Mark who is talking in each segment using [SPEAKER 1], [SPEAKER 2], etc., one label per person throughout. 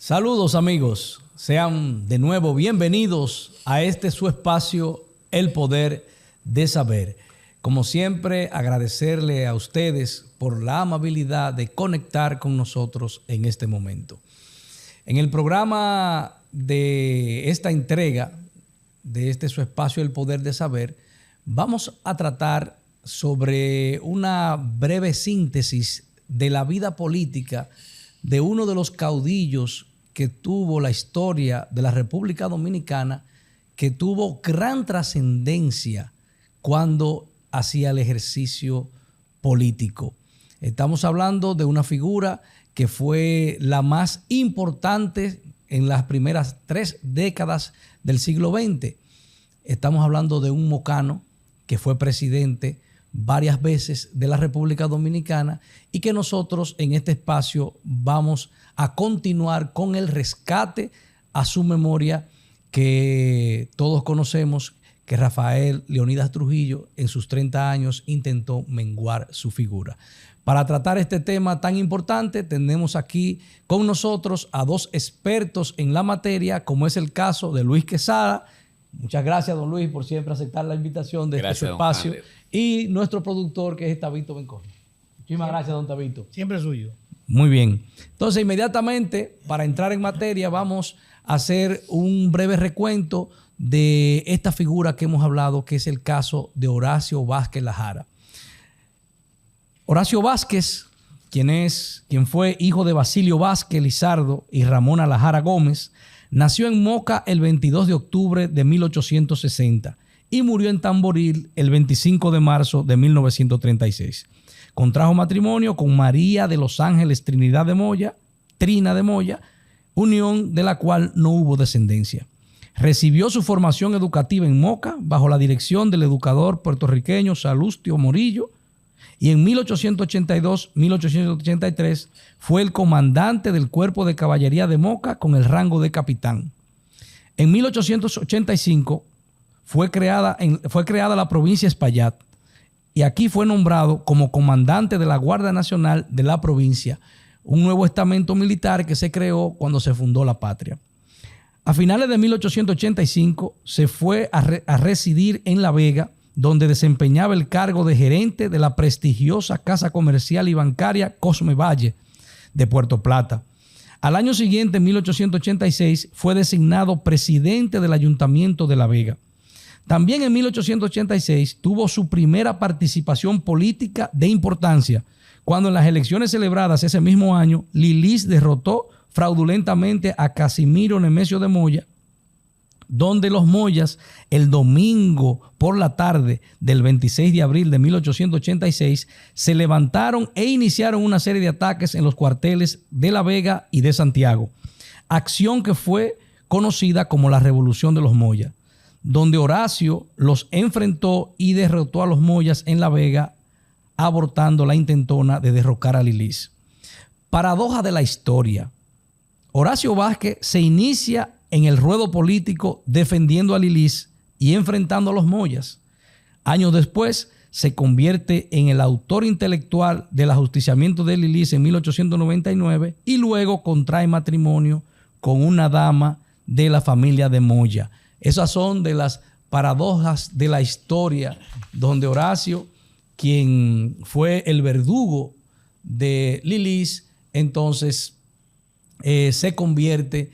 [SPEAKER 1] Saludos amigos, sean de nuevo bienvenidos a este su espacio, El Poder de Saber. Como siempre, agradecerle a ustedes por la amabilidad de conectar con nosotros en este momento. En el programa de esta entrega, de este su espacio, El Poder de Saber, vamos a tratar sobre una breve síntesis de la vida política de uno de los caudillos que tuvo la historia de la República Dominicana, que tuvo gran trascendencia cuando hacía el ejercicio político. Estamos hablando de una figura que fue la más importante en las primeras 3 décadas del siglo XX. Estamos hablando de un mocano que fue presidente varias veces de la República Dominicana y que nosotros en este espacio vamos a continuar con el rescate a su memoria, que todos conocemos que Rafael Leonidas Trujillo en sus 30 años intentó menguar su figura. Para tratar este tema tan importante tenemos aquí con nosotros a 2 expertos en la materia, como es el caso de Luis Quesada. Muchas gracias, don Luis, por siempre aceptar la invitación de este espacio. Y nuestro productor, que es Tabito Bencor. Muchísimas gracias, don Tabito.
[SPEAKER 2] Siempre suyo.
[SPEAKER 1] Muy bien. Entonces, inmediatamente, para entrar en materia, vamos a hacer un breve recuento de esta figura que hemos hablado, que es el caso de Horacio Vázquez Lajara. Horacio Vázquez, quien fue hijo de Basilio Vázquez Lizardo y Ramona Lajara Gómez, nació en Moca el 22 de octubre de 1860 y murió en Tamboril el 25 de marzo de 1936. Contrajo matrimonio con María de los Ángeles Trina de Moya, unión de la cual no hubo descendencia. Recibió su formación educativa en Moca bajo la dirección del educador puertorriqueño Salustio Morillo, y en 1882-1883 fue el comandante del Cuerpo de Caballería de Moca con el rango de capitán. En 1885 fue creada la provincia Espaillat y aquí fue nombrado como comandante de la Guardia Nacional de la provincia, un nuevo estamento militar que se creó cuando se fundó la patria. A finales de 1885 se fue a residir en La Vega, donde desempeñaba el cargo de gerente de la prestigiosa casa comercial y bancaria Cosme Valle de Puerto Plata. Al año siguiente, en 1886, fue designado presidente del Ayuntamiento de La Vega. También en 1886 tuvo su primera participación política de importancia, cuando en las elecciones celebradas ese mismo año, Lilis derrotó fraudulentamente a Casimiro Nemesio de Moya, donde los Moyas, el domingo por la tarde del 26 de abril de 1886, se levantaron e iniciaron una serie de ataques en los cuarteles de La Vega y de Santiago, acción que fue conocida como la Revolución de los Moyas, donde Horacio los enfrentó y derrotó a los Moyas en La Vega, abortando la intentona de derrocar a Lilis. Paradoja de la historia. Horacio Vázquez se inicia en el ruedo político defendiendo a Lilis y enfrentando a los Moyas. Años después se convierte en el autor intelectual del ajusticiamiento de Lilis en 1899 y luego contrae matrimonio con una dama de la familia de Moya. Esas son de las paradojas de la historia, donde Horacio, quien fue el verdugo de Lilis, entonces se convierte,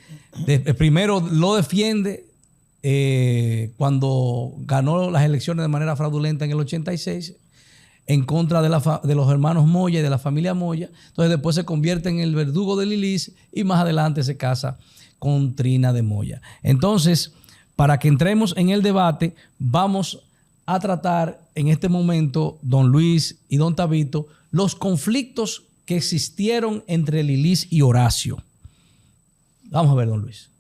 [SPEAKER 1] primero lo defiende cuando ganó las elecciones de manera fraudulenta en el 86 en contra de los hermanos Moya y de la familia Moya. Entonces después se convierte en el verdugo de Lilis y más adelante se casa con Trina de Moya. Entonces, para que entremos en el debate, vamos a tratar en este momento, don Luis y don Tabito, los conflictos que existieron entre Lilis y Horacio. Vamos a ver, don Luis.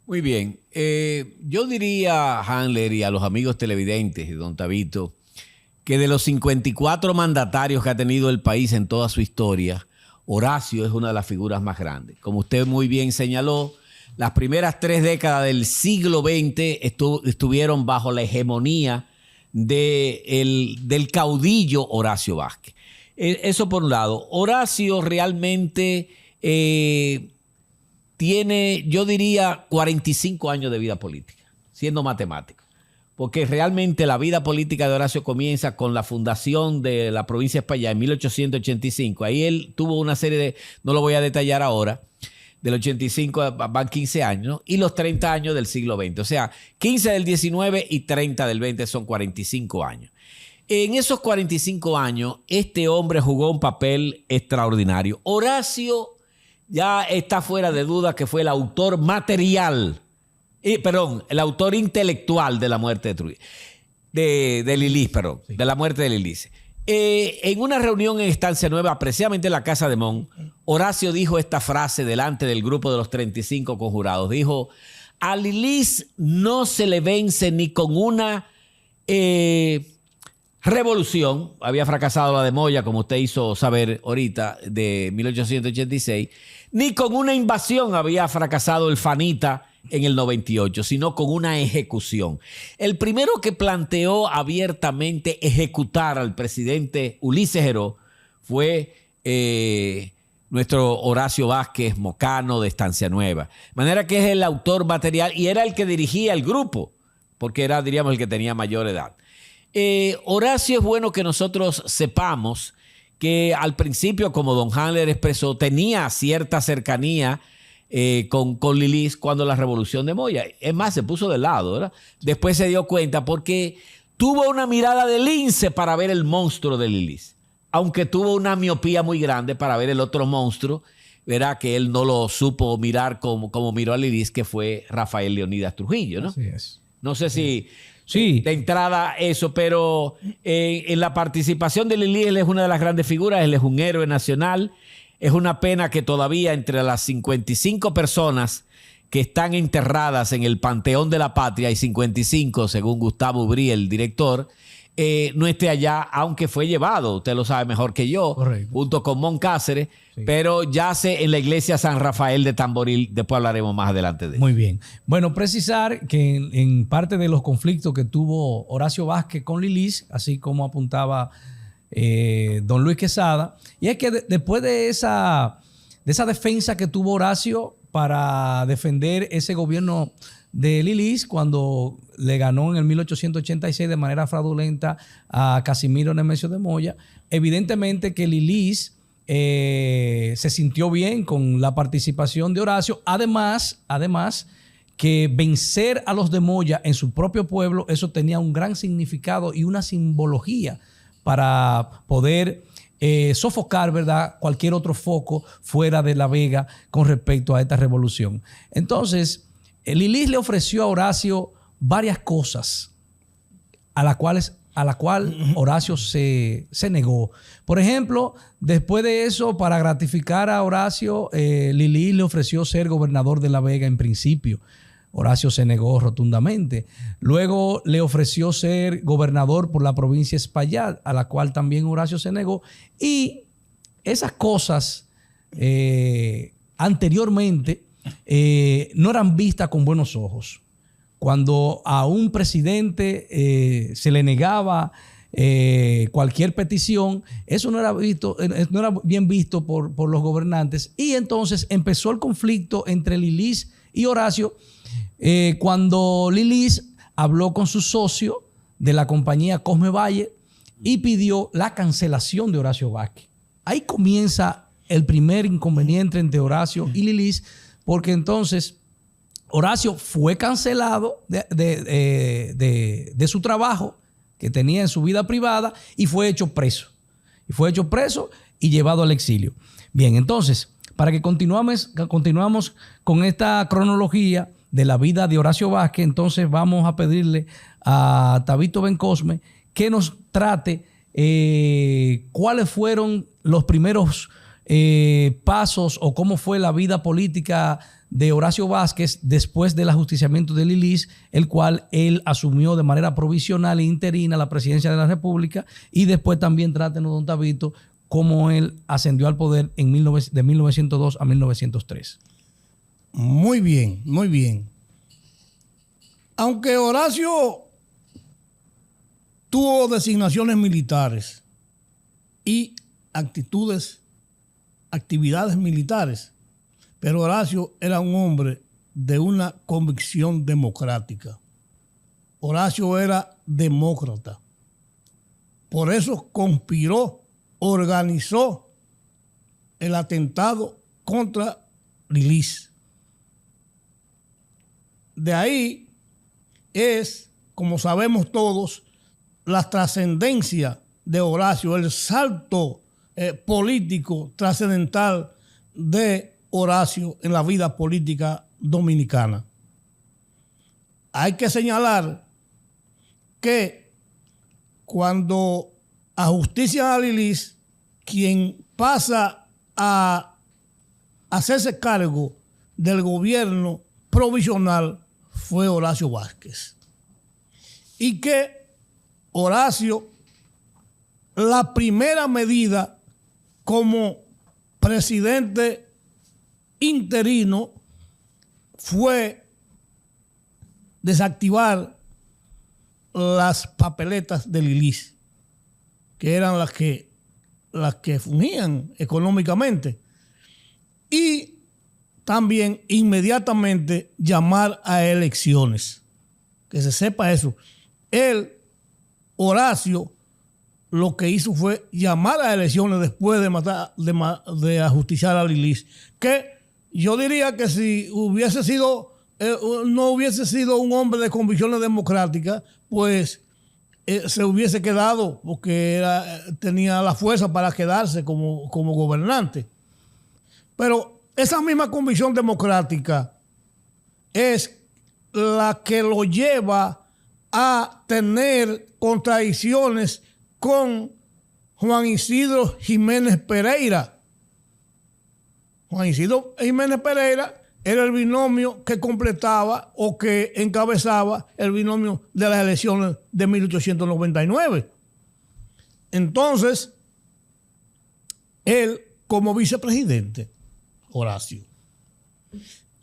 [SPEAKER 3] Muy bien. Yo diría a Handler y a los amigos televidentes, don Tabito, que de los 54 mandatarios que ha tenido el país en toda su historia, Horacio es una de las figuras más grandes. Como usted muy bien señaló, las primeras 3 décadas del siglo XX estuvieron bajo la hegemonía del caudillo Horacio tiene, yo diría, 45 años de vida política, siendo matemático. Porque realmente la vida política de Horacio comienza con la fundación de la provincia de España en 1885. Ahí él tuvo una serie de, no lo voy a detallar ahora, del 85 van 15 años, ¿no? Y los 30 años del siglo XX. O sea, 15 del 19 y 30 del 20 son 45 años. En esos 45 años, este hombre jugó un papel extraordinario. Horacio ya está fuera de duda que fue el autor material, el autor intelectual de la muerte de Lilis, sí. De la muerte de Lilis. En una reunión en Estancia Nueva, precisamente en la Casa de Mon, Horacio dijo esta frase delante del grupo de los 35 conjurados. Dijo, a Lilis no se le vence ni con una revolución, había fracasado la de Moya, como usted hizo saber ahorita, de 1886, ni con una invasión había fracasado el Fanita en el 98, sino con una ejecución. El primero que planteó abiertamente ejecutar al presidente Ulises Heró fue nuestro Horacio Vázquez Mocano de Estancia Nueva. De manera que es el autor material y era el que dirigía el grupo, porque era, diríamos, el que tenía mayor edad. Horacio, es bueno que nosotros sepamos que al principio, como don Handler expresó, tenía cierta cercanía con Lilis cuando la revolución de Moya. Es más, se puso de lado, ¿verdad? Después se dio cuenta porque tuvo una mirada de lince para ver el monstruo de Lilis, aunque tuvo una miopía muy grande para ver el otro monstruo, verá que él no lo supo mirar como miró a Lilis, que fue Rafael Leonidas Trujillo, ¿no?
[SPEAKER 1] Así es.
[SPEAKER 3] No sé si
[SPEAKER 1] sí.
[SPEAKER 3] De entrada eso, pero en la participación de Lilis, él es una de las grandes figuras, él es un héroe nacional. Es una pena que todavía entre las 55 personas que están enterradas en el Panteón de la Patria, y 55, según Gustavo Ubrí, el director, no esté allá, aunque fue llevado, usted lo sabe mejor que yo, correcto, junto con Mon Cáceres, sí, pero yace en la iglesia San Rafael de Tamboril. Después hablaremos más adelante de eso.
[SPEAKER 1] Muy bien. Bueno, precisar que en parte de los conflictos que tuvo Horacio Vázquez con Lilis, así como apuntaba don Luis Quesada, y es que después de esa defensa que tuvo Horacio para defender ese gobierno de Lilis, cuando le ganó en el 1886 de manera fraudulenta a Casimiro Nemesio de Moya, evidentemente que Lilis se sintió bien con la participación de Horacio. Además que vencer a los de Moya en su propio pueblo, eso tenía un gran significado y una simbología para poder sofocar, ¿verdad?, cualquier otro foco fuera de La Vega con respecto a esta revolución. Entonces, Lilis le ofreció a Horacio varias cosas a la cual Horacio se negó. Por ejemplo, después de eso, para gratificar a Horacio, Lilis le ofreció ser gobernador de La Vega en principio. Horacio se negó rotundamente. Luego le ofreció ser gobernador por la provincia de Espaillat, a la cual también Horacio se negó. Y esas cosas anteriormente no eran vistas con buenos ojos. Cuando a un presidente se le negaba cualquier petición, eso no era bien visto por los gobernantes. Y entonces empezó el conflicto entre Lilis y Horacio, cuando Lilis habló con su socio de la compañía Cosme Valle y pidió la cancelación de Horacio Vázquez. Ahí comienza el primer inconveniente entre Horacio y Lilis, porque entonces Horacio fue cancelado de su trabajo que tenía en su vida privada y fue hecho preso. Y llevado al exilio. Bien, entonces, para que continuamos con esta cronología de la vida de Horacio Vázquez, entonces vamos a pedirle a Tabito Bencosme que nos trate cuáles fueron los primeros pasos o cómo fue la vida política de Horacio Vázquez después del ajusticiamiento de Lilis, el cual él asumió de manera provisional e interina la presidencia de la República, y después también trátenos, don Tabito, cómo él ascendió al poder de 1902 a 1903.
[SPEAKER 2] Muy bien, muy bien. Aunque Horacio tuvo designaciones militares y actividades militares, Pero Horacio era un hombre de una convicción democrática. Horacio era demócrata. Por eso conspiró, organizó el atentado contra Lilis. De ahí es, como sabemos todos, la trascendencia de Horacio, el salto político trascendental de Horacio en la vida política dominicana. Hay que señalar que cuando ajustician a Lilis, quien pasa a hacerse cargo del gobierno provisional fue Horacio Vázquez. Y que Horacio, la primera medida como presidente interino fue desactivar las papeletas de Lilis, que eran las que fungían económicamente, y también inmediatamente llamar a elecciones. Que se sepa eso. Horacio, lo que hizo fue llamar a elecciones después de ajusticiar a Lilis, que yo diría que si hubiese sido no hubiese sido un hombre de convicciones democráticas, pues se hubiese quedado, porque tenía la fuerza para quedarse como gobernante. Pero esa misma convicción democrática es la que lo lleva a tener contradicciones con Juan Isidro Jiménez Pereira. Juan Isidro Jiménez Pereira era el binomio que completaba o que encabezaba el binomio de las elecciones de 1899. Entonces, él como vicepresidente, Horacio.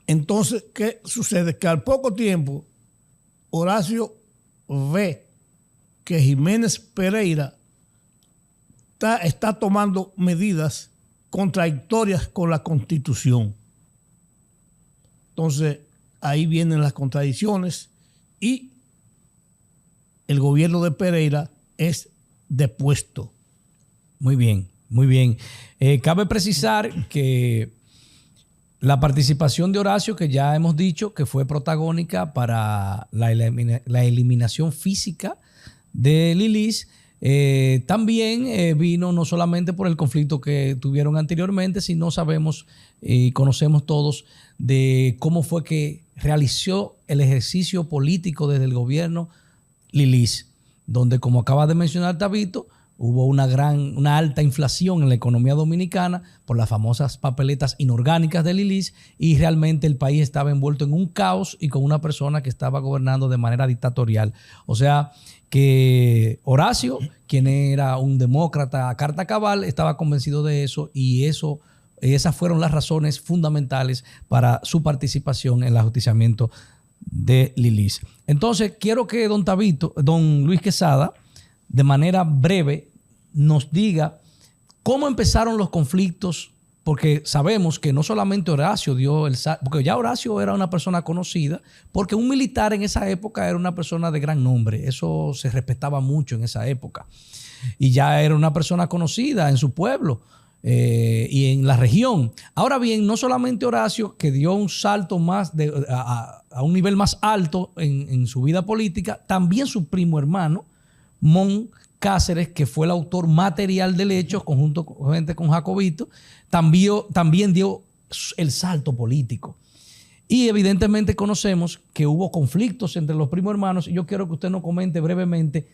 [SPEAKER 2] Entonces, ¿qué sucede? Que al poco tiempo, Horacio ve que Jiménez Pereira está tomando medidas contradictorias con la Constitución. Entonces, ahí vienen las contradicciones y el gobierno de Pereira es depuesto.
[SPEAKER 1] Muy bien, muy bien. Cabe precisar que la participación de Horacio, que ya hemos dicho que fue protagónica para la eliminación física de Lilis, también vino no solamente por el conflicto que tuvieron anteriormente, sino sabemos y conocemos todos de cómo fue que realizó el ejercicio político desde el gobierno Lilis, donde, como acaba de mencionar Tabito, hubo una alta inflación en la economía dominicana por las famosas papeletas inorgánicas de Lilis, y realmente el país estaba envuelto en un caos y con una persona que estaba gobernando de manera dictatorial. O sea, que Horacio, quien era un demócrata a carta cabal, estaba convencido de eso, y esas fueron las razones fundamentales para su participación en el ajusticiamiento de Lilis. Entonces, quiero que don Luis Quesada, de manera breve, nos diga cómo empezaron los conflictos, porque sabemos que no solamente Horacio dio el salto, porque ya Horacio era una persona conocida, porque un militar en esa época era una persona de gran nombre, eso se respetaba mucho en esa época, y ya era una persona conocida en su pueblo y en la región. Ahora bien, no solamente Horacio, que dio un salto más a un nivel más alto en su vida política, también su primo hermano, Mon Cáceres, que fue el autor material del hecho, conjuntamente con Jacobito, también dio el salto político. Y evidentemente conocemos que hubo conflictos entre los primos hermanos, y yo quiero que usted nos comente brevemente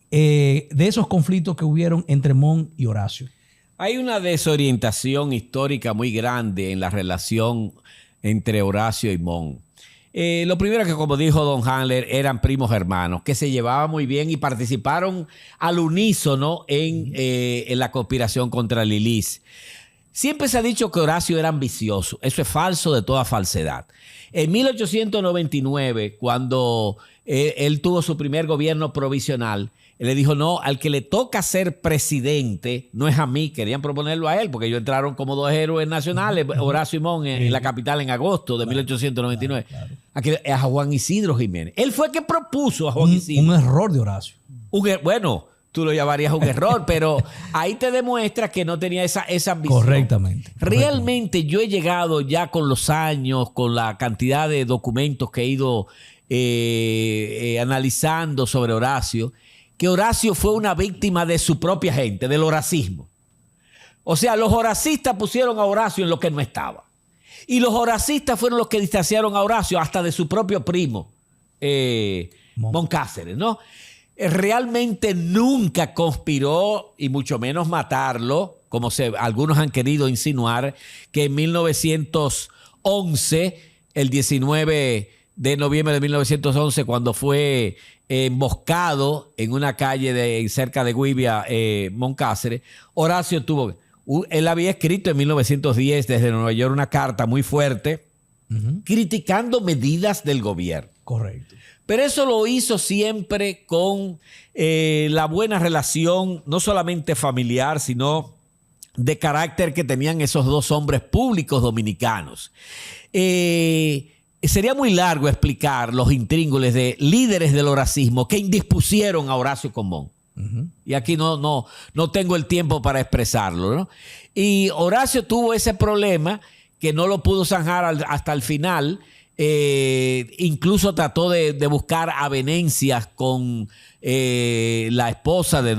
[SPEAKER 1] de esos conflictos que hubieron entre Mon y Horacio.
[SPEAKER 3] Hay una desorientación histórica muy grande en la relación entre Horacio y Mon. Lo primero que, como dijo don Handler, eran primos hermanos que se llevaban muy bien y participaron al unísono en la conspiración contra Lilis. Siempre se ha dicho que Horacio era ambicioso. Eso es falso de toda falsedad. En 1899, cuando él tuvo su primer gobierno provisional, Él le dijo, no, al que le toca ser presidente no es a mí. Querían proponerlo a él porque ellos entraron como dos héroes nacionales, Horacio y Mon, en la capital en agosto de 1899. Claro. A Juan Isidro Jiménez. Él fue el que propuso a Juan Isidro.
[SPEAKER 1] Un error de Horacio.
[SPEAKER 3] Bueno, tú lo llamarías un error, pero ahí te demuestra que no tenía esa ambición.
[SPEAKER 1] Correctamente.
[SPEAKER 3] Realmente yo he llegado ya con los años, con la cantidad de documentos que he ido analizando sobre Horacio, que Horacio fue una víctima de su propia gente, del horacismo. O sea, los horacistas pusieron a Horacio en lo que no estaba. Y los horacistas fueron los que distanciaron a Horacio hasta de su propio primo, Moncáceres, ¿no? Realmente nunca conspiró, y mucho menos matarlo, como algunos han querido insinuar, que en 1911, el 19 de noviembre de 1911, cuando fue emboscado en una calle cerca de Guibia, Moncáceres, Horacio él había escrito en 1910 desde Nueva York una carta muy fuerte criticando medidas del gobierno.
[SPEAKER 1] Correcto.
[SPEAKER 3] Pero eso lo hizo siempre con la buena relación, no solamente familiar, sino de carácter que tenían esos dos hombres públicos dominicanos. Sería muy largo explicar los intríngulis de líderes del horacismo que indispusieron a Horacio con Mon. Y aquí no tengo el tiempo para expresarlo, ¿no? Y Horacio tuvo ese problema que no lo pudo zanjar hasta el final. Incluso trató de buscar avenencias con la esposa de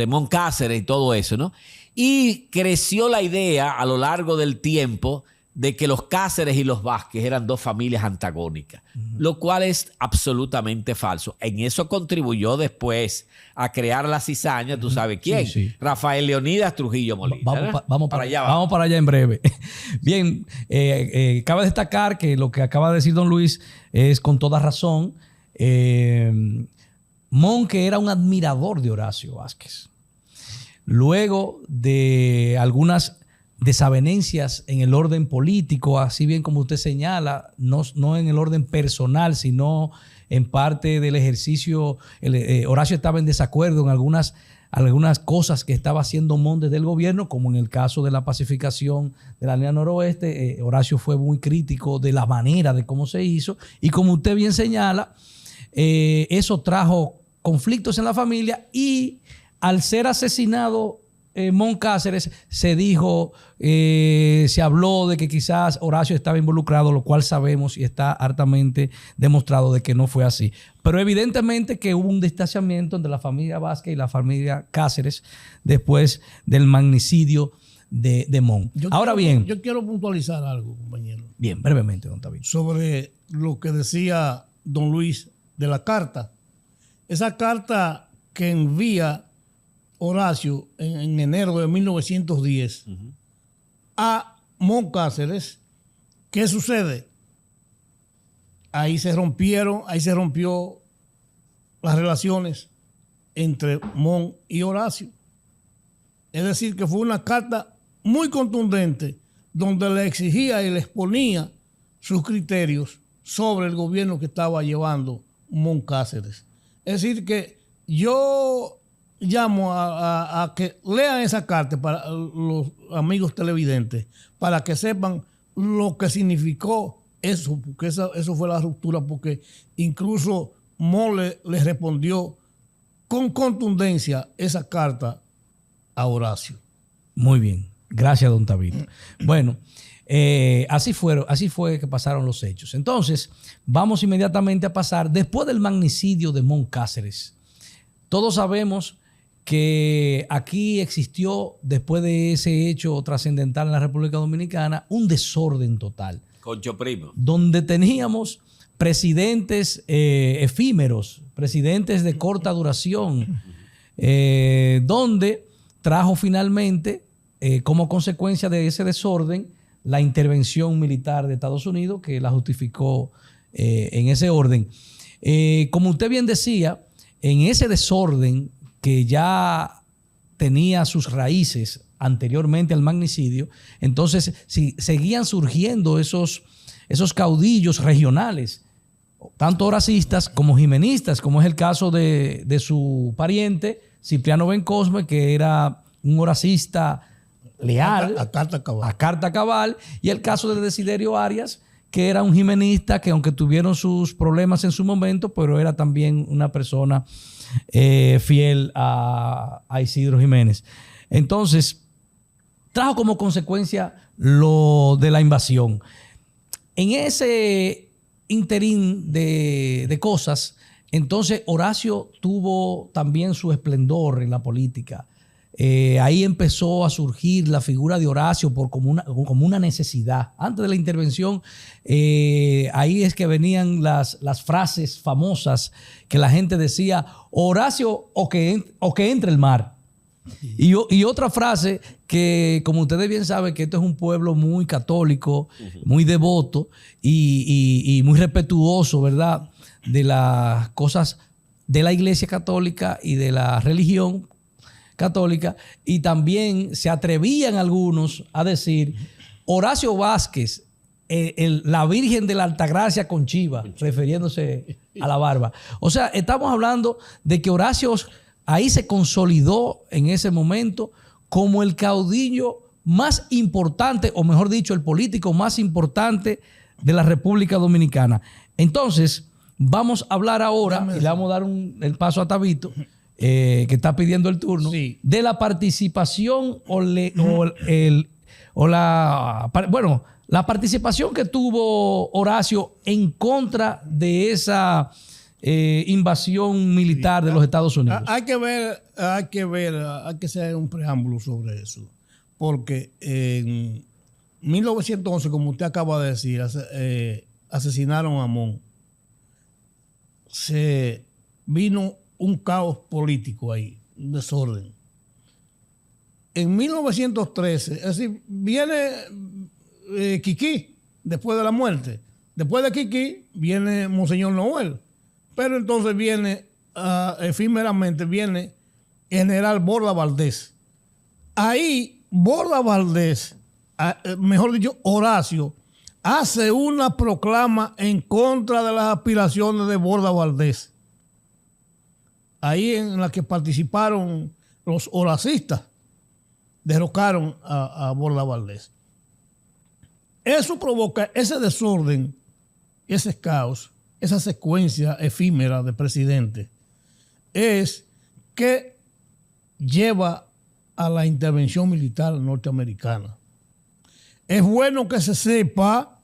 [SPEAKER 3] Moncáceres y todo eso, ¿no? Y creció la idea a lo largo del tiempo de que los Cáceres y los Vázquez eran dos familias antagónicas, lo cual es absolutamente falso. En eso contribuyó después a crear la cizaña, ¿tú sabes quién? Sí. Rafael Leonidas Trujillo Molina.
[SPEAKER 1] Vamos para allá en breve. Bien, cabe destacar que lo que acaba de decir don Luis es con toda razón. Mon, que era un admirador de Horacio Vázquez, luego de algunas desavenencias en el orden político, así bien como usted señala, no en el orden personal, sino en parte del ejercicio. Horacio estaba en desacuerdo en algunas cosas que estaba haciendo Mon desde el gobierno, como en el caso de la pacificación de la línea noroeste. Horacio fue muy crítico de la manera de cómo se hizo, y como usted bien señala, eso trajo conflictos en la familia, y al ser asesinado Moncáceres, se dijo, se habló de que quizás Horacio estaba involucrado, lo cual sabemos y está hartamente demostrado de que no fue así. Pero evidentemente que hubo un distanciamiento entre la familia Vázquez y la familia Cáceres después del magnicidio de Mon. Yo
[SPEAKER 2] quiero puntualizar algo, compañero.
[SPEAKER 1] Bien, brevemente, don David.
[SPEAKER 2] Sobre lo que decía don Luis de la carta. Esa carta que envía Horacio en enero de 1910 a Moncáceres, ¿qué sucede? Ahí se rompió las relaciones entre Mon y Horacio. Es decir, que fue una carta muy contundente donde le exigía y le exponía sus criterios sobre el gobierno que estaba llevando Moncáceres. Es decir, que yo llamo a que lean esa carta para los amigos televidentes, para que sepan lo que significó eso, porque eso fue la ruptura, porque incluso Mon le respondió con contundencia esa carta a Horacio.
[SPEAKER 1] Muy bien, gracias, don Tabito. Bueno, así fue que pasaron los hechos. Entonces, vamos inmediatamente a pasar, después del magnicidio de Moncáceres. Todos sabemos que aquí existió, después de ese hecho trascendental en la República Dominicana, un desorden total.
[SPEAKER 3] Concho Primo. Donde
[SPEAKER 1] teníamos presidentes efímeros, presidentes de corta duración, donde trajo finalmente, como consecuencia de ese desorden, la intervención militar de Estados Unidos, que la justificó en ese orden. Como usted bien decía, en ese desorden que ya tenía sus raíces anteriormente al magnicidio, entonces seguían surgiendo esos caudillos regionales tanto horacistas como jimenistas, como es el caso de su pariente, Cipriano Bencosme, que era un horacista leal
[SPEAKER 2] A
[SPEAKER 1] carta cabal, y el caso de Desiderio Arias, que era un jimenista que aunque tuvieron sus problemas en su momento, pero era también una persona fiel a Isidro Jiménez. Entonces, trajo como consecuencia lo de la invasión. En ese interín de cosas, entonces Horacio tuvo también su esplendor en la política. Ahí empezó a surgir la figura de Horacio como una necesidad. Antes de la intervención, ahí es que venían las frases famosas que la gente decía: Horacio o que entre el mar. Y otra frase que, como ustedes bien saben, que esto es un pueblo muy católico, muy devoto y muy respetuoso, ¿verdad?, de las cosas de la Iglesia Católica y de la religión católica. Y también se atrevían algunos a decir: Horacio Vázquez, la Virgen de la Altagracia con Chiva, refiriéndose a la barba. O sea, estamos hablando de que Horacio ahí se consolidó en ese momento como el caudillo más importante, o mejor dicho, el político más importante de la República Dominicana. Entonces, vamos a hablar ahora, y le vamos a dar el paso a Tabito, que está pidiendo el turno,
[SPEAKER 2] sí,
[SPEAKER 1] de la participación la participación que tuvo Horacio en contra de esa invasión militar de los Estados Unidos.
[SPEAKER 2] Hay que hacer un preámbulo sobre eso, porque en 1911, como usted acaba de decir, asesinaron a Amón. Se vino un caos político ahí, un desorden. En 1913, es decir, viene Quiquí después de la muerte. Después de Quiquí viene Monseñor Noel. Pero entonces viene, efímeramente, viene General Borda Valdés. Ahí Borda Valdés, mejor dicho, Horacio, hace una proclama en contra de las aspiraciones de Borda Valdés. Ahí en la que participaron los horacistas, derrocaron a Borda Valdés. Eso provoca ese desorden, ese caos, esa secuencia efímera de presidente, es que lleva a la intervención militar norteamericana. Es bueno que se sepa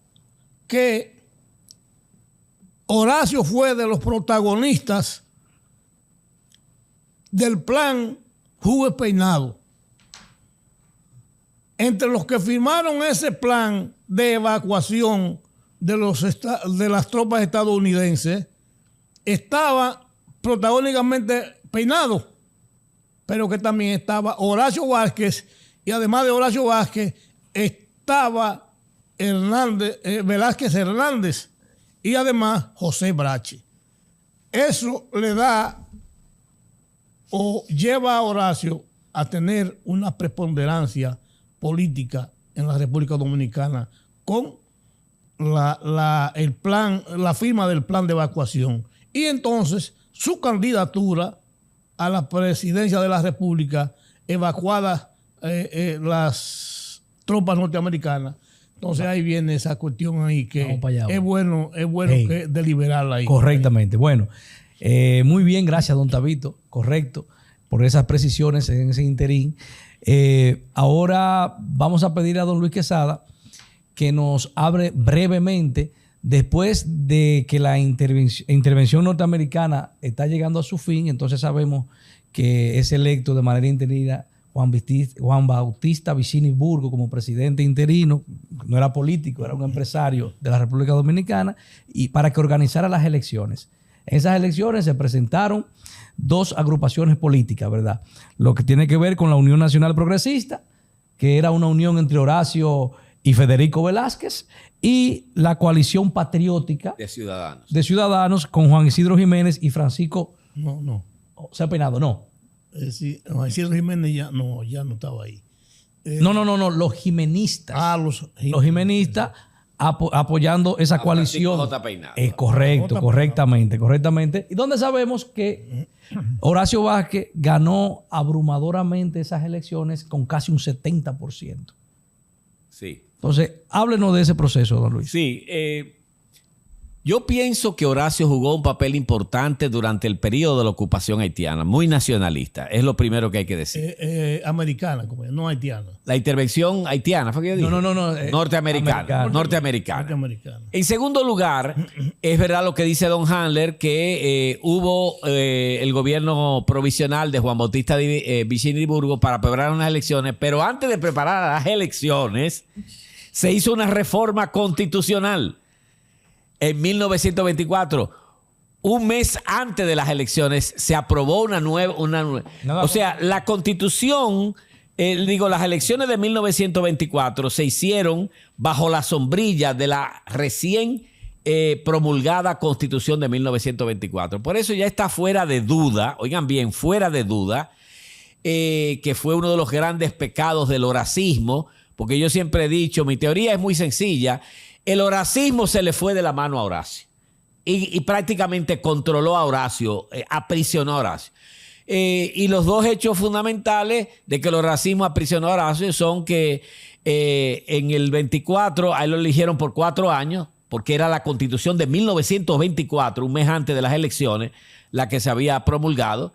[SPEAKER 2] que Horacio fue de los protagonistas del plan Juve Peinado. Entre los que firmaron ese plan de evacuación de las tropas estadounidenses estaba protagónicamente Peinado, pero que también estaba Horacio Vázquez, y además de Horacio Vázquez estaba Velázquez Hernández y además José Brache. Eso le da o lleva a Horacio a tener una preponderancia política en la República Dominicana con la firma del plan de evacuación. Y entonces su candidatura a la presidencia de la República, evacuadas las tropas norteamericanas. Entonces ahí viene esa cuestión ahí que es bueno que deliberarla ahí.
[SPEAKER 1] Correctamente. Bueno, muy bien, gracias, don Tabito. Correcto, por esas precisiones en ese interín. Ahora vamos a pedir a don Luis Quesada que nos hable brevemente, después de que la intervención norteamericana está llegando a su fin. Entonces sabemos que es electo de manera interina Juan Bautista Vicini Burgo como presidente interino. No era político, era un empresario de la República Dominicana, y para que organizara las elecciones. En esas elecciones se presentaron dos agrupaciones políticas, ¿verdad? Lo que tiene que ver con la Unión Nacional Progresista, que era una unión entre Horacio y Federico Velázquez, y la Coalición Patriótica
[SPEAKER 3] de
[SPEAKER 1] Ciudadanos con Juan Isidro Jiménez y Francisco.
[SPEAKER 2] No.
[SPEAKER 1] ¿Se ha Peinado? No.
[SPEAKER 2] Sí, Juan Isidro Jiménez ya no estaba ahí.
[SPEAKER 1] No. Los jimenistas.
[SPEAKER 2] Los
[SPEAKER 1] jimenistas apoyando esa coalición.
[SPEAKER 3] J. Peinado.
[SPEAKER 1] Correcto, correctamente. Y donde sabemos que Horacio Vázquez ganó abrumadoramente esas elecciones con casi un 70%.
[SPEAKER 3] Sí.
[SPEAKER 1] Entonces, háblenos de ese proceso, don Luis.
[SPEAKER 3] Sí, yo pienso que Horacio jugó un papel importante durante el periodo de la ocupación haitiana, muy nacionalista, es lo primero que hay que decir.
[SPEAKER 2] Americana, no haitiana.
[SPEAKER 3] La intervención haitiana, ¿fue que yo dije?
[SPEAKER 1] No.
[SPEAKER 3] Norteamericana. En segundo lugar, es verdad lo que dice don Handler, que hubo el gobierno provisional de Juan Bautista Vicini Burgos para preparar unas elecciones, pero antes de preparar las elecciones, se hizo una reforma constitucional. En 1924, un mes antes de las elecciones, se aprobó una nueva. O sea, la Constitución, las elecciones de 1924 se hicieron bajo la sombrilla de la recién promulgada Constitución de 1924. Por eso ya está fuera de duda, oigan bien, fuera de duda, que fue uno de los grandes pecados del horacismo, porque yo siempre he dicho, mi teoría es muy sencilla. El horacismo se le fue de la mano a Horacio y prácticamente controló a Horacio, aprisionó a Horacio. Y los dos hechos fundamentales de que el horacismo aprisionó a Horacio son que en el 24 a él lo eligieron por 4 años, porque era la Constitución de 1924, un mes antes de las elecciones, la que se había promulgado.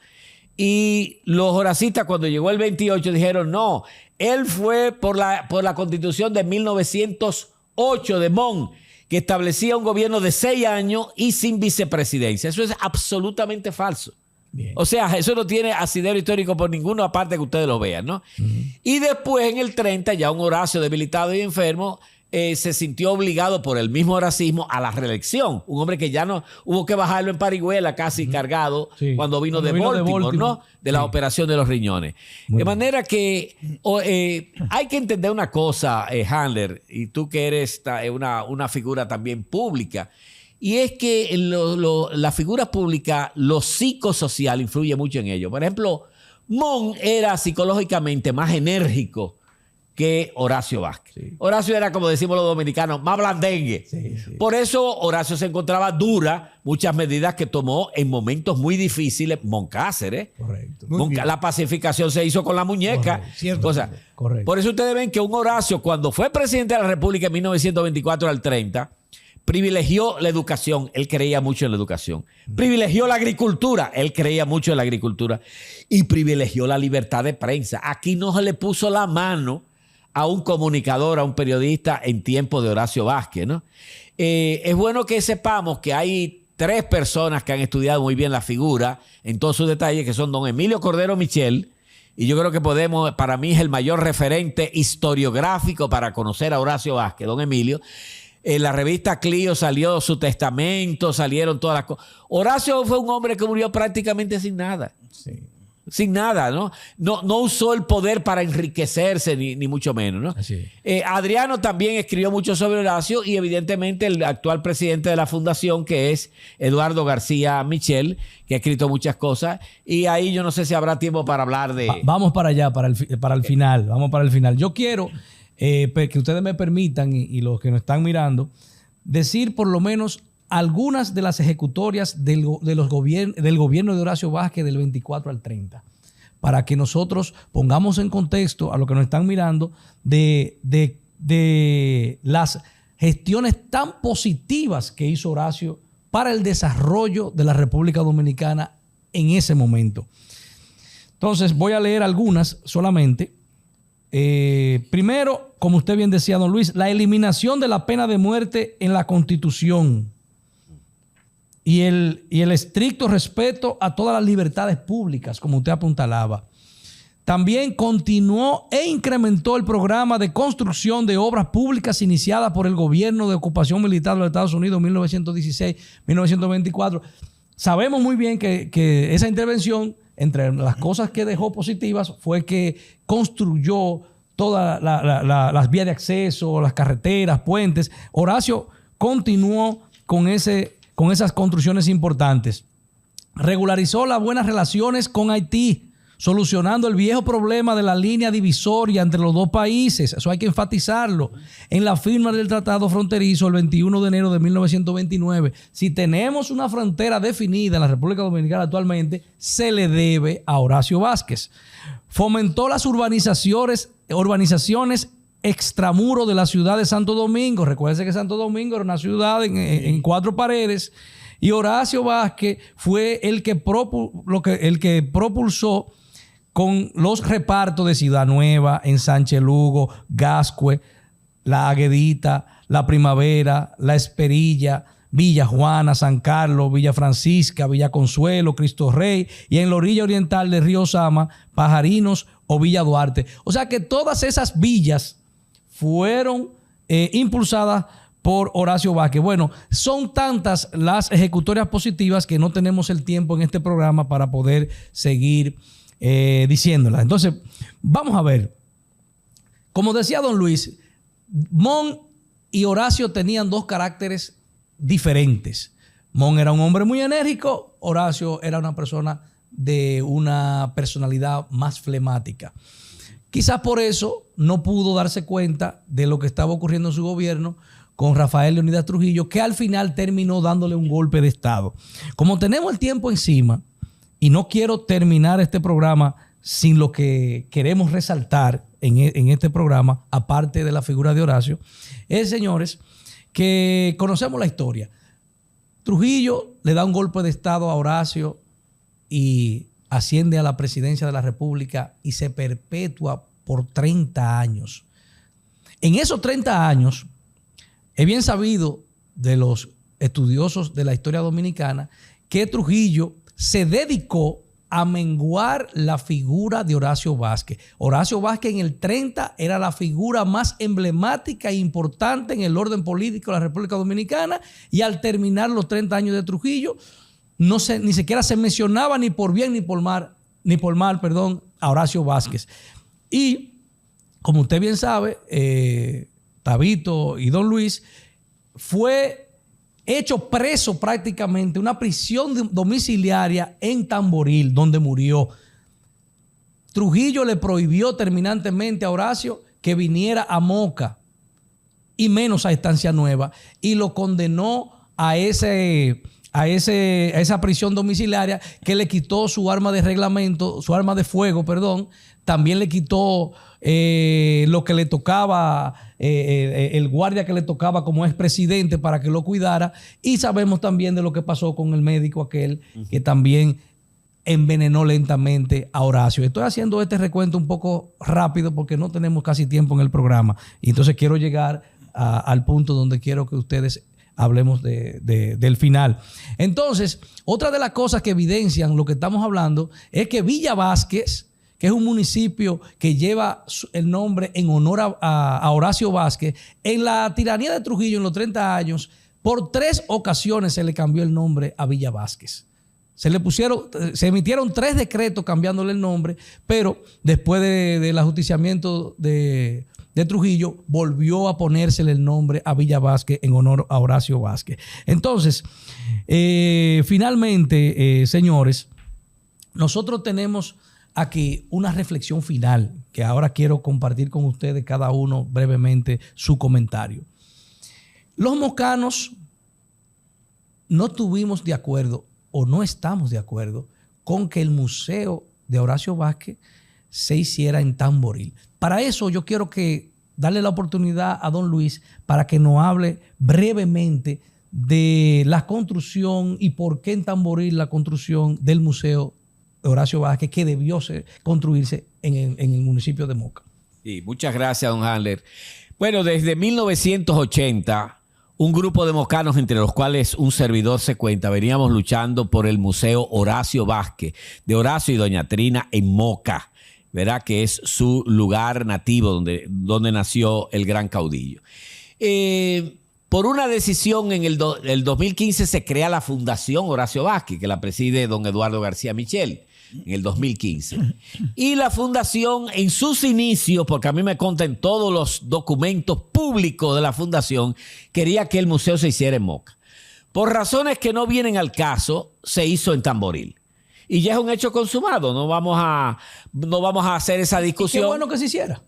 [SPEAKER 3] Y los horacistas, cuando llegó el 28, dijeron no, él fue por la Constitución de 1908 de Montt, que establecía un gobierno de 6 años y sin vicepresidencia. Eso es absolutamente falso. Bien. O sea, eso no tiene asidero histórico por ninguna parte que ustedes lo vean, ¿no? Y después, en el 30, ya un Horacio debilitado y enfermo, se sintió obligado por el mismo horacismo a la reelección. Un hombre que ya no hubo que bajarlo en parihuela casi cargado cuando vino de Baltimore, ¿no? De la operación de los riñones. De manera que hay que entender una cosa, Handler, y tú que eres una figura también pública, y es que la figura pública, lo psicosocial influye mucho en ello. Por ejemplo, Montt era psicológicamente más enérgico que Horacio Vázquez. Sí. Horacio era, como decimos los dominicanos, más blandengue. Sí. Por eso Horacio se encontraba dura muchas medidas que tomó en momentos muy difíciles. Moncácer, Correcto. La pacificación se hizo con la muñeca. Correcto. Por eso ustedes ven que un Horacio, cuando fue presidente de la República en 1924 al 30, privilegió la educación. Él creía mucho en la educación. Privilegió la agricultura. Él creía mucho en la agricultura. Y privilegió la libertad de prensa. Aquí no se le puso la mano a un comunicador, a un periodista en tiempo de Horacio Vázquez, ¿no? Es bueno que sepamos que hay 3 personas que han estudiado muy bien la figura en todos sus detalles, que son don Emilio Cordero Michel, y yo creo que para mí es el mayor referente historiográfico para conocer a Horacio Vázquez, don Emilio. En la revista Clio salió su testamento, salieron todas las cosas. Horacio fue un hombre que murió prácticamente sin nada. Sí. Sin nada, ¿no? No usó el poder para enriquecerse, ni mucho menos, ¿no? Adriano también escribió mucho sobre Horacio y evidentemente el actual presidente de la fundación, que es Eduardo García Michel, que ha escrito muchas cosas. Y ahí yo no sé si habrá tiempo para hablar de...
[SPEAKER 1] Vamos para allá, para el final. Vamos para el final. Yo quiero que ustedes me permitan, y los que nos están mirando, decir por lo menos algunas de las ejecutorias del gobierno de Horacio Vázquez del 24 al 30, para que nosotros pongamos en contexto a los que nos están mirando de las gestiones tan positivas que hizo Horacio para el desarrollo de la República Dominicana en ese momento. Entonces voy a leer algunas solamente. Primero, como usted bien decía, don Luis, la eliminación de la pena de muerte en la Constitución y el estricto respeto a todas las libertades públicas, como usted apuntalaba. También continuó e incrementó el programa de construcción de obras públicas iniciada por el gobierno de ocupación militar de los Estados Unidos en 1916-1924. Sabemos muy bien que esa intervención, entre las cosas que dejó positivas, fue que construyó todas las vías de acceso, las carreteras, puentes. Horacio continuó con esas construcciones importantes. Regularizó las buenas relaciones con Haití. solucionando el viejo problema de la línea divisoria entre los dos países. Eso hay que enfatizarlo. En la firma del Tratado Fronterizo el 21 de enero de 1929, si tenemos una frontera definida en la República Dominicana actualmente, se le debe a Horacio Vázquez. Fomentó las urbanizaciones extramuro de la ciudad de Santo Domingo. Recuérdense que Santo Domingo era una ciudad en 4 paredes. Y Horacio Vázquez fue el que propulsó con los repartos de Ciudad Nueva, Ensanche Lugo, Gascue, La Aguedita, La Primavera, La Esperilla, Villa Juana, San Carlos, Villa Francisca, Villa Consuelo, Cristo Rey y en la orilla oriental del río Sama, Pajarinos o Villa Duarte. O sea que todas esas villas fueron impulsadas por Horacio Vázquez. Bueno, son tantas las ejecutorias positivas que no tenemos el tiempo en este programa para poder seguir diciéndolas. Entonces, vamos a ver. Como decía don Luis, Mon y Horacio tenían 2 caracteres diferentes. Mon era un hombre muy enérgico, Horacio era una persona de una personalidad más flemática. Quizás por eso no pudo darse cuenta de lo que estaba ocurriendo en su gobierno con Rafael Leónidas Trujillo, que al final terminó dándole un golpe de Estado. Como tenemos el tiempo encima, y no quiero terminar este programa sin lo que queremos resaltar en este programa, aparte de la figura de Horacio, es, señores, que conocemos la historia. Trujillo le da un golpe de Estado a Horacio y asciende a la presidencia de la República y se perpetúa por 30 años. En esos 30 años, es bien sabido de los estudiosos de la historia dominicana que Trujillo se dedicó a menguar la figura de Horacio Vázquez. Horacio Vázquez en el 30 era la figura más emblemática e importante en el orden político de la República Dominicana, y al terminar los 30 años de Trujillo, ni siquiera se mencionaba ni por bien ni por mal, a Horacio Vázquez. Y como usted bien sabe, Tabito y don Luis, fue hecho preso prácticamente, una prisión domiciliaria en Tamboril, donde murió. Trujillo le prohibió terminantemente a Horacio que viniera a Moca y menos a Estancia Nueva, y lo condenó a esa prisión domiciliaria, que le quitó su arma de reglamento, su arma de fuego, perdón. También le quitó lo que le tocaba, el guardia que le tocaba como expresidente para que lo cuidara. Y sabemos también de lo que pasó con el médico aquel que también envenenó lentamente a Horacio. Estoy haciendo este recuento un poco rápido porque no tenemos casi tiempo en el programa. Y entonces quiero llegar al punto donde quiero que ustedes hablemos del final. Entonces, otra de las cosas que evidencian lo que estamos hablando es que Villa Vázquez, que es un municipio que lleva el nombre en honor a Horacio Vázquez, en la tiranía de Trujillo en los 30 años, por 3 ocasiones se le cambió el nombre a Villa Vázquez. Se emitieron 3 decretos cambiándole el nombre, pero después del ajusticiamiento de Trujillo, volvió a ponérsele el nombre a Villa Vázquez en honor a Horacio Vázquez. Entonces, finalmente, señores, nosotros tenemos aquí una reflexión final que ahora quiero compartir con ustedes, cada uno brevemente su comentario. Los mocanos no estuvimos de acuerdo o no estamos de acuerdo con que el museo de Horacio Vázquez se hiciera en Tamboril. Para eso yo quiero darle la oportunidad a don Luis para que nos hable brevemente de la construcción y por qué en Tamboril la construcción del museo Horacio Vázquez, que debió construirse en el municipio de Moca.
[SPEAKER 3] Sí, muchas gracias, don Handler. Bueno, desde 1980, un grupo de mocanos, entre los cuales un servidor se cuenta, veníamos luchando por el Museo Horacio Vázquez, de Horacio y doña Trina en Moca, ¿verdad? Que es su lugar nativo donde nació el gran caudillo. Por una decisión en el 2015 se crea la Fundación Horacio Vázquez, que la preside don Eduardo García Michel, en el 2015. Y la fundación en sus inicios, porque a mí me contan todos los documentos públicos de la fundación, quería que el museo se hiciera en Moca. Por razones que no vienen al caso, se hizo en Tamboril. y ya es un hecho consumado. No vamos a hacer esa discusión.
[SPEAKER 1] Y qué bueno que se hiciera.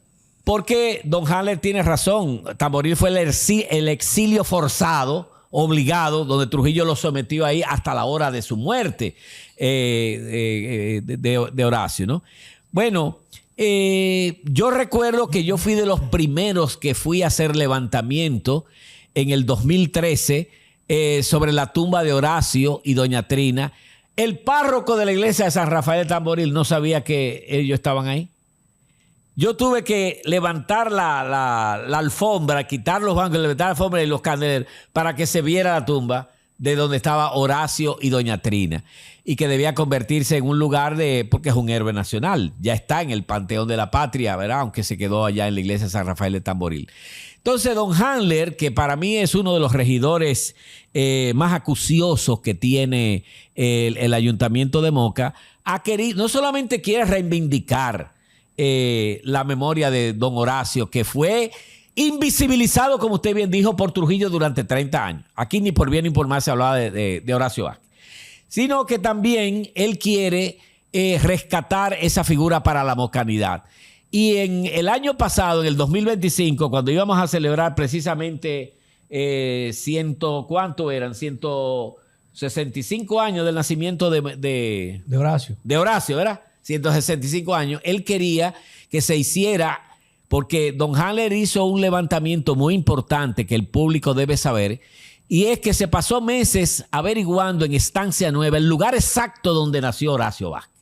[SPEAKER 3] Porque don Hanler tiene razón. Tamboril fue el exilio forzado, obligado, donde Trujillo lo sometió ahí hasta la hora de su muerte de Horacio, ¿no? Bueno, yo recuerdo que yo fui de los primeros que fui a hacer levantamiento en el 2013 sobre la tumba de Horacio y doña Trina. El párroco de la iglesia de San Rafael de Tamboril no sabía que ellos estaban ahí. Yo tuve que levantar la alfombra, quitar los bancos, levantar la alfombra y los candeleros para que se viera la tumba de donde estaba Horacio y doña Trina, y que debía convertirse en un lugar porque es un héroe nacional. Ya está en el Panteón de la Patria, ¿verdad? Aunque se quedó allá en la iglesia de San Rafael de Tamboril. Entonces, don Hanler, que para mí es uno de los regidores más acuciosos que tiene el Ayuntamiento de Moca, no solamente quiere reivindicar la memoria de don Horacio, que fue invisibilizado, como usted bien dijo, por Trujillo durante 30 años. Aquí ni por bien ni por mal se hablaba de Horacio Vázquez. Sino que también él quiere rescatar esa figura para la mocanidad. Y en el año pasado, en el 2025, cuando íbamos a celebrar precisamente ¿cuánto eran? 165 años del nacimiento de
[SPEAKER 1] Horacio.
[SPEAKER 3] De Horacio, ¿verdad? 165 años. Él quería que se hiciera, porque don Hanler hizo un levantamiento muy importante que el público debe saber, y es que se pasó meses averiguando en Estancia Nueva el lugar exacto donde nació Horacio Vázquez.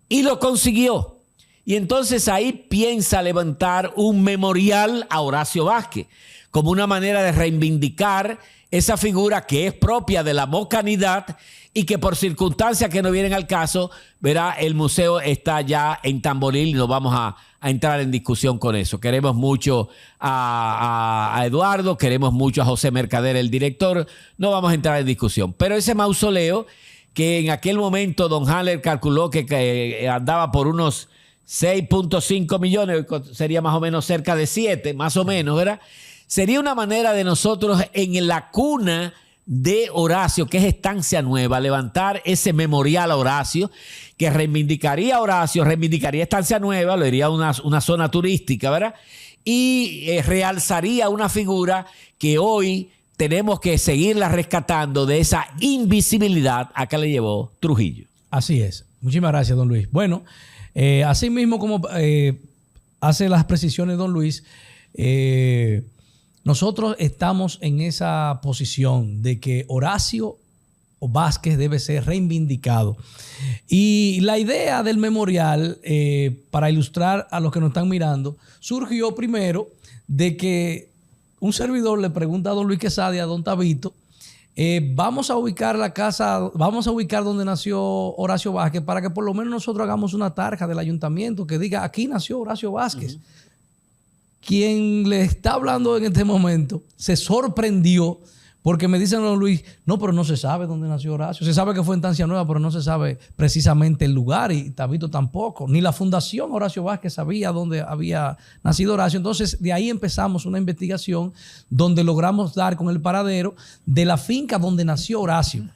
[SPEAKER 3] Y lo consiguió. Y entonces ahí piensa levantar un memorial a Horacio Vázquez, como una manera de reivindicar esa figura que es propia de la mocanidad y que por circunstancias que no vienen al caso, verá, el museo está ya en Tamboril y no vamos a entrar en discusión con eso. Queremos mucho a Eduardo, queremos mucho a José Mercader, el director, no vamos a entrar en discusión. Pero ese mausoleo, que en aquel momento don Hanler calculó que andaba por unos 6.5 millones, sería más o menos cerca de 7, más o menos, ¿verdad? Sería una manera de nosotros en la cuna de Horacio, que es Estancia Nueva, levantar ese memorial a Horacio, que reivindicaría a Horacio, reivindicaría Estancia Nueva, lo diría una zona turística, ¿verdad? Y realzaría una figura que hoy tenemos que seguirla rescatando de esa invisibilidad a que le llevó Trujillo.
[SPEAKER 1] Así es. Muchísimas gracias, don Luis. Bueno, así mismo como hace las precisiones don Luis, nosotros estamos en esa posición de que Horacio Vázquez debe ser reivindicado. Y la idea del memorial, para ilustrar a los que nos están mirando, surgió primero de que un servidor le pregunta a don Luis Quesada y a don Tabito, vamos a ubicar la casa, vamos a ubicar donde nació Horacio Vázquez para que por lo menos nosotros hagamos una tarja del ayuntamiento que diga, aquí nació Horacio Vázquez. Uh-huh. Quien le está hablando en este momento se sorprendió porque me dicen don Luis, no, pero no se sabe dónde nació Horacio. Se sabe que fue en Estancia Nueva, pero no se sabe precisamente el lugar, y Tabito tampoco. Ni la Fundación Horacio Vázquez sabía dónde había nacido Horacio. Entonces, de ahí empezamos una investigación donde logramos dar con el paradero de la finca donde nació Horacio,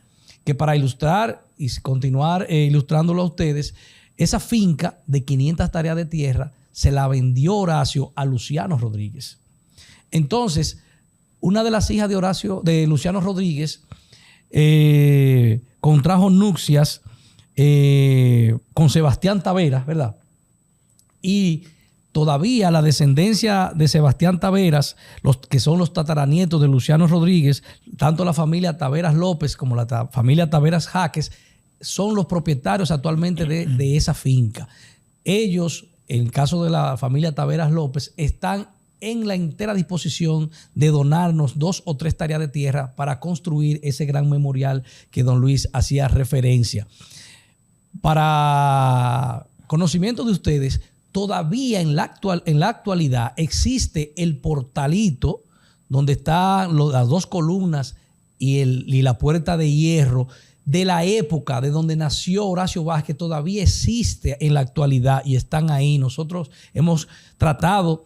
[SPEAKER 1] que para ilustrar y continuar ilustrándolo a ustedes, esa finca de 500 tareas de tierra se la vendió Horacio a Luciano Rodríguez. Entonces, una de las hijas de Luciano Rodríguez contrajo nupcias con Sebastián Taveras, ¿verdad? Y todavía la descendencia de Sebastián Taveras, los que son los tataranietos de Luciano Rodríguez, tanto la familia Taveras López como la familia Taveras Jaques, son los propietarios actualmente de esa finca. Ellos, en el caso de la familia Taveras López, están en la entera disposición de donarnos 2 o 3 tareas de tierra para construir ese gran memorial que don Luis hacía referencia. Para conocimiento de ustedes, todavía en la actualidad existe el portalito donde están las 2 columnas y la puerta de hierro de la época de donde nació Horacio Vázquez. Todavía existe en la actualidad y están ahí. Nosotros hemos tratado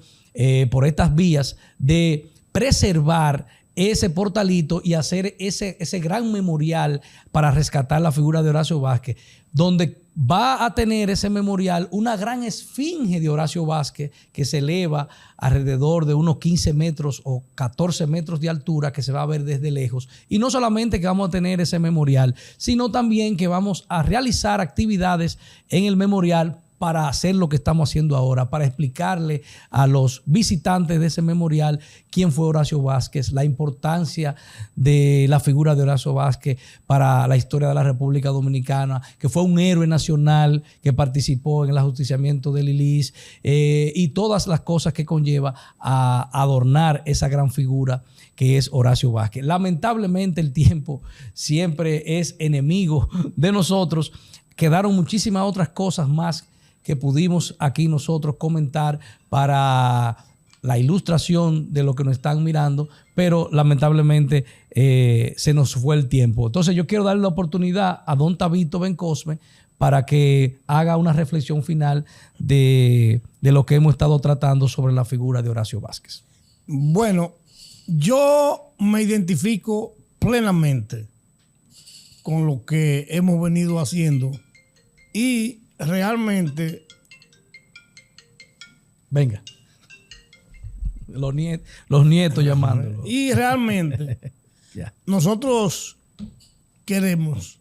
[SPEAKER 1] por estas vías de preservar ese portalito y hacer ese gran memorial para rescatar la figura de Horacio Vázquez, donde va a tener ese memorial una gran esfinge de Horacio Vázquez que se eleva alrededor de unos 15 metros o 14 metros de altura, que se va a ver desde lejos. Y no solamente que vamos a tener ese memorial, sino también que vamos a realizar actividades en el memorial para hacer lo que estamos haciendo ahora, para explicarle a los visitantes de ese memorial quién fue Horacio Vázquez, la importancia de la figura de Horacio Vázquez para la historia de la República Dominicana, que fue un héroe nacional que participó en el ajusticiamiento de Lilis, y todas las cosas que conlleva a adornar esa gran figura que es Horacio Vázquez. Lamentablemente el tiempo siempre es enemigo de nosotros. Quedaron muchísimas otras cosas más que pudimos aquí nosotros comentar para la ilustración de lo que nos están mirando, pero lamentablemente se nos fue el tiempo. Entonces yo quiero darle la oportunidad a don Tabito Bencosme para que haga una reflexión final de lo que hemos estado tratando sobre la figura de Horacio Vázquez.
[SPEAKER 2] Bueno, yo me identifico plenamente con lo que hemos venido haciendo y realmente...
[SPEAKER 1] Venga. Los nietos llamándolo.
[SPEAKER 2] Y realmente nosotros queremos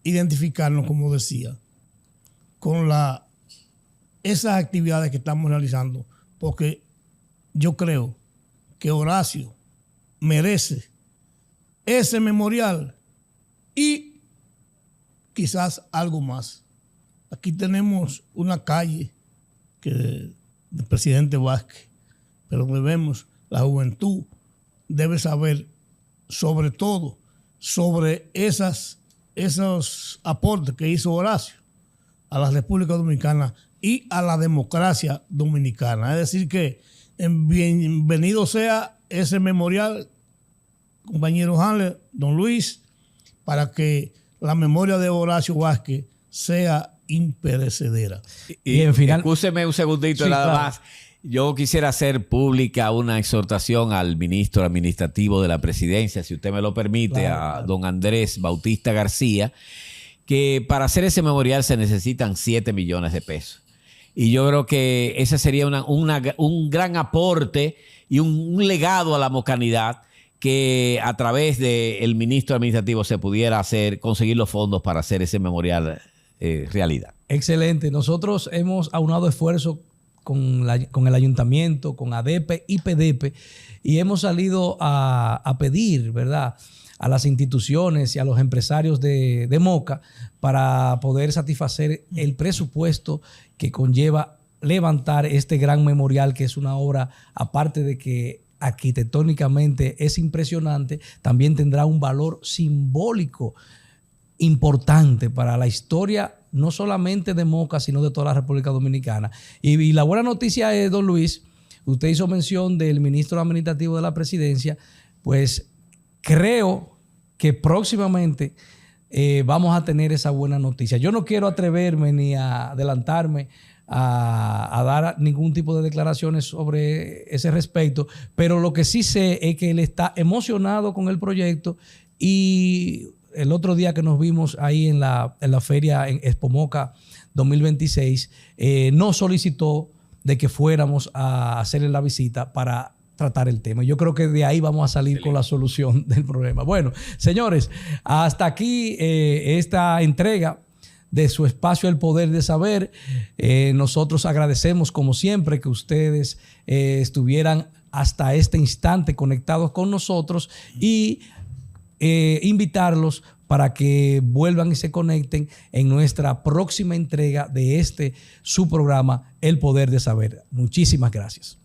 [SPEAKER 2] identificarnos, como decía, con esas actividades que estamos realizando, porque yo creo que Horacio merece ese memorial y quizás algo más. Aquí tenemos una calle del presidente Vázquez, pero debemos, la juventud debe saber sobre todo sobre esos aportes que hizo Horacio a la República Dominicana y a la democracia dominicana. Es decir que bienvenido sea ese memorial, compañero Hanler, don Luis, para que la memoria de Horacio Vázquez sea imperecedera.
[SPEAKER 3] Y en final, escúcheme un segundito, sí, nada claro. más. Yo quisiera hacer pública una exhortación al ministro administrativo de la presidencia, si usted me lo permite, claro. Don Andrés Bautista García, que para hacer ese memorial se necesitan 7 millones de pesos. Y yo creo que ese sería un gran aporte y un legado a la mocanidad, que a través del ministro administrativo se pudiera conseguir los fondos para hacer ese memorial realidad. Excelente. Nosotros hemos aunado esfuerzos con el ayuntamiento, con ADEPE y PDP, y hemos salido a pedir, ¿verdad?, a las instituciones y a los empresarios de Moca para poder satisfacer el presupuesto que conlleva levantar este gran memorial, que es una obra, aparte de que arquitectónicamente es impresionante, también tendrá un valor simbólico importante para la historia, no solamente de Moca, sino de toda la República Dominicana. Y la buena noticia es, don Luis, usted hizo mención del ministro administrativo de la presidencia, pues creo que próximamente vamos a tener esa buena noticia. Yo no quiero atreverme ni a adelantarme a dar ningún tipo de declaraciones sobre ese respecto, pero lo que sí sé es que él está emocionado con el proyecto, y el otro día que nos vimos ahí en la feria en Expo Moca 2026, nos solicitó de que fuéramos a hacerle la visita para tratar el tema. Yo creo que de ahí vamos a salir con la solución del problema. Bueno, señores, hasta aquí esta entrega de su espacio El Poder de Saber. Nosotros agradecemos, como siempre, que ustedes estuvieran hasta este instante conectados con nosotros, y invitarlos para que vuelvan y se conecten en nuestra próxima entrega de su programa El Poder de Saber. Muchísimas gracias.